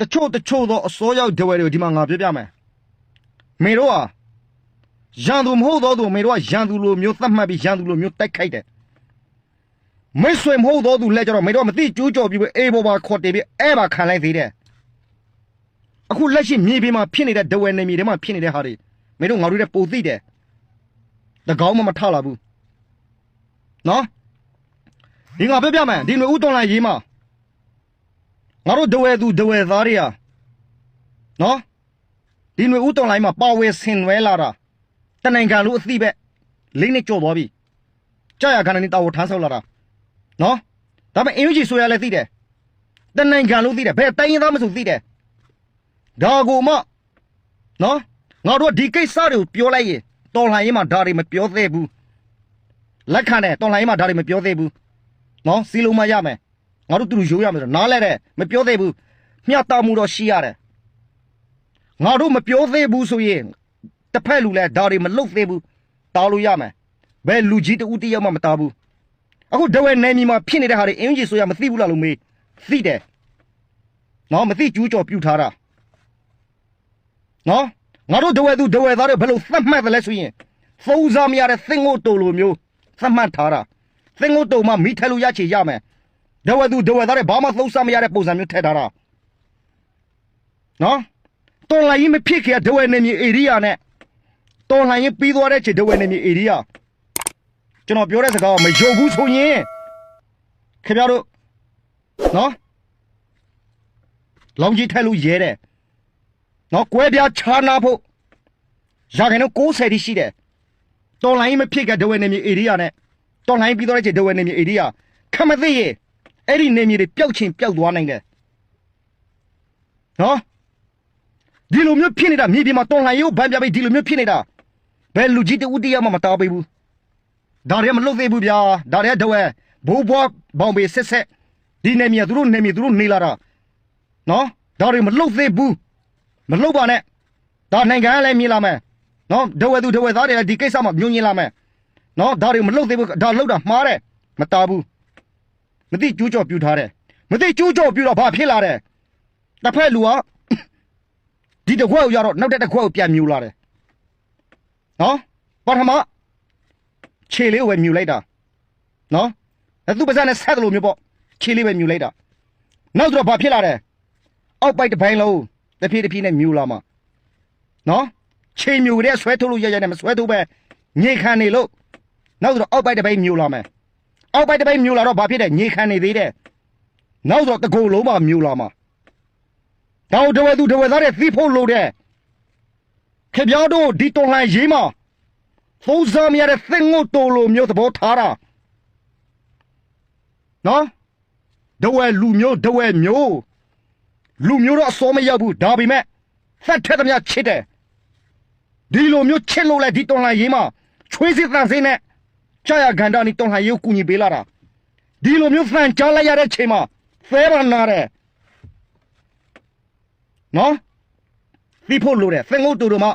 တချို့တော့အစိုးရဒဝဲတွေကိုဒီမှာငါပြပြမယ်မေတို့ဟာရန်သူမဟုတ်တော့သူမေတို့ကရန်သူလိုမျိုးသတ်မှတ်ပြီးရန်သူလိုမျိုးတိုက်ခိုက်တယ်မိတ်ဆွေမဟုတ်တော့သူလက်ကြတော့မေတို့ကမသိကျူးကျော်ပြီးအေးဘောပါခေါ်တယ်ပြီးအဲ့ပါခံလိုက်သေးတယ်အခုလက်ရှိမြေပြင်မှာဖြစ်နေတဲ့ဒဝဲနေမြေတွေမှာဖြစ်နေတဲ့ဟာတွေမေတို့ငါတို့တဲ့ပိုသိတယ်တကောင်းမှမထလာဘူးနော်ဒီငါပြပြမယ်ဒီຫນွေဥတွန်လိုက်ရေးမှာငါတို့ဒဝဲသူဒဝဲသားတွေဟာနော်ဒီຫນွေဥတွန်လိုက်မှာပါဝဲဆင်နွဲလာတာတနိုင်ငံလုံးအသိပဲလိမ့်နဲ့ကြော်သွားပြီကြာရခဏနေတာဝထမ်းဆောက်လာတာနော်ဒါပေမဲ့အင်ယူဂျီဆိုရလဲသိတယ်တနိုင်ငံလုံးသိတယ်ဘယ်တိုင်းရင်းသားမဆိုသိတယ်ဒါကိုမှနော်ငါတို့ဒီကိစ္စတွေကိုပြောလိုက်ရင်တော်လှန်ရေးမှာဒါတွေမပြောသေးဘူးလက်ခံတယ်တော်လှန်ရေးမှာဒါတွေမပြောသေးဘူးနော်စီလုံးမရမယ်ငါတို့တူတူရိုးရမယ်ဆိုနားလဲတယ်မပြောသေးဘူးမျှတမှုတော့ရှိရတယ်ငါတို့မပြောသေးဘူးဆိုရင်တစ်ဖက်လူလဲဒါတွေမလုပ်သေးဘူးတားလို့ရမယ်ဘယ်လူကြီးတူတယောက်မှမတားဘူးအခုဒဝဲနယ်မြေမှာဖြစ်နေတဲ့ဟာတွေအင်ဂျီဆိုရမသိဘူးလားလို့မေးသိတယ်နော်မသိကျူးကျော်ပြူထားတာနော်ငါတို့ဒဝဲသူဒဝဲသားတွေဘယ်လိုသတ်မှတ်တယ်လဲဆိုရင်သုံးစားမရတဲ့သင်္ကိုတိုလိုမျိုးသတ်မှတ်ထားတာသင်္ကိုတိုမှမိထက်လို့ရချေရမယ်ဒဝဲသူဒဝဲသားတွေဘာမှသုံးစားမရတဲ့ပုံစံမျိုးထည့်ထားတာနော်တော်လိုင်းရင်မဖြစ်ခဲ့ဒဝဲနယ်မြေဧရိယာနဲ့တော်လိုင်းရင်ပြီးသွားတဲ့ခြေဒဝဲနယ်မြေဧရိယာကျွန်တော်ပြောတဲ့စကားမယုံဘူးဆိုရင်ခင်ဗျားတို့နော်လောင်ကြီးထက်လို့ရဲတယ်နော်ကွဲပြားခြားနာဖို့ရာခိုင်နှုန်း90တိရှိတယ်တော်လိုင်းမဖြစ်ကဒဝဲနေမြေဧရိယာနဲ့တော်လိုင်းပြီးတော့တဲ့ဒဝဲနေမြေဧရိယာခမသိရဲ့အဲ့ဒီနေမြေတွေပျောက်ချင်းပျောက်သွားနိုင်တယ်နော်ဒီလိုမျိုးဖြစ်နေတာမြေပြင်မှာတော်လိုင်းရုပ်ဗန်ပြပေးဒီလိုမျိုးဖြစ်နေတာဘယ်လူကြီးတူတယောက်မှမတားပေးဘူးဒါတွေမလုပ်သေးဘူးဗျာဒါတွေဒဝဲဘိုးဘွားဘောင်ပေဆက်ဆက်ဒီနေမြေသူတို့နေမြေသူတို့နေလာတာနော်ဒါတွေမလုပ်သေးဘူးမလုပ်ပါနဲ့ဒါနိုင်ငံလည်းမြင်လာမယ်နော်ဒဝဲသူဒဝဲသားတွေလည်းဒီကိစ္စမှာညှို့ညင်လာမယ်နော်ဒါတွေမလုပ်သေးဘူးဒါလုပ်တာမှားတယ်မတားဘူးမသိကျူးကျော်ပြူထားတယ်မသိကျူးကျော်ပြူတော့ဘာဖြစ်လာတယ်တစ်ဖက်လူကဒီတခွက်ကိုရတော့နောက်တဲ့တခွက်ကိုပြန်မြူလာတယ်နော်ပထမခြေလေးကိုပဲမြူလိုက်တာနော်အဲ့သူပါးစပ်နဲ့ဆက်တယ်လို့မျိုးပေါ့ခြေလေးပဲမြူလိုက်တာနောက်တော့ဘာဖြစ်လာတယ်အောက်ပိုက်တစ်ပိုင်းလုံးတဖြည်းဖြည်းနဲ့မြူလာမှာနော်ခြေမြူတဲ့ဆွဲထုတ်လို့ရရနဲ့မဆွဲထုတ်ပဲညေခံနေလို့နောက်တော့အောက်ပိုက်တစ်ပိုင်းမြူလာမယ်အောက်ပိုက်တစ်ပိုင်းမြူလာတော့ဘာဖြစ်တယ်ညေခံနေသေးတယ်နောက်တော့တကုံလုံးမှမြူလာမှာတော့ဒဝဲသူဒဝဲသားတဲ့သီးဖို့လို့တဲ့ခင်ဗျားတို့ဒီတော်လှန်ရေးမှာသုံးစားမရတဲ့သင်္ကိုတိုလိုမျိုးသဘောထားတာနော်ဒဝဲလူမျိုးဒဝဲမျိုးလူမျိုးတော့အစောမရောက်ဘူးဒါပေမဲ့သက်ထက်သမျှချစ်တယ်ဒီလိုမျိုးချစ်လို့လဲဒီတော်လှန်ရေးမှာချွေးစစ်တန်စင်းနဲ့ကြာရဂန္ဓာနီတော်လှန်ရေးကိုကူညီပေးလာတာဒီလိုမျိုးဖန်ကြားလိုက်ရတဲ့ချိန်မှာဖဲပါနာတယ်နော်သိဖို့လို့တဲ့သင်္ကိုတိုတို့မှ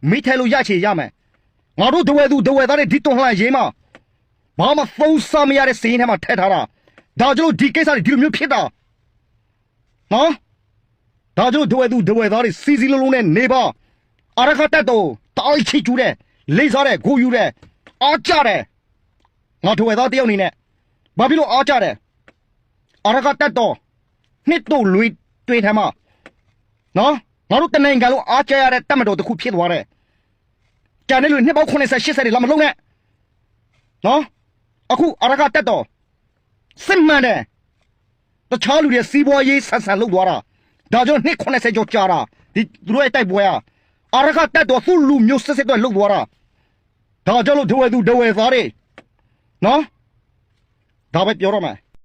မိထဲလို့ရချေရမယ်ငါတို့ဒဝဲသူဒဝဲသားတွေဒီတော်လှန်ရေးမှာဘာမှသုံးစားမရတဲ့စင်းထဲမှာထည့်ထားတာဒါကြောင့်ဒီကိစ္စတွေဒီလိုမျိုးဖြစ်တာနော်ဒါကြောင့်ဒဝဲသူဒဝဲသားတွေစီစီလုံးလုံးနဲ့နေပါအရခတ်တော့တားချိကျူးတယ်လိမ့်စားတယ်ဂိုယူတယ်အားကြတယ်ငါဒဝဲသားတယောက်နေနဲ့ဘာဖြစ်လို့အားကြတယ်အရခတ်တော့နှစ်တို့လွေတွေ့ထမ်းမနော်ငါတို့တနိုင်ငံလုံးအားကြရတဲ့တတ်မတော်တစ်ခုဖြစ်သွားတယ်ကျန်တဲ့လူနှစ်ပေါင်း80 80တွေလာမလုံးနဲ့နော်အခုအရခတ်တော့စစ်မှန်တယ်တခြားလူတွေစီးပွားရေးဆန်ဆန်လုပ်သွားတာဒါကြောင့်နှစ်80ကျော်ကြာတာဒီသူတို့ရဲ့တိုက်ပွဲအရခတ်တော့သူ့လူမျိုးစစ်စစ်တော့လုပ်သွားတာဒါကြောင့်လို့ဒဝဲသူဒဝဲသားတွေနော်ဒါပဲပြောရမယ်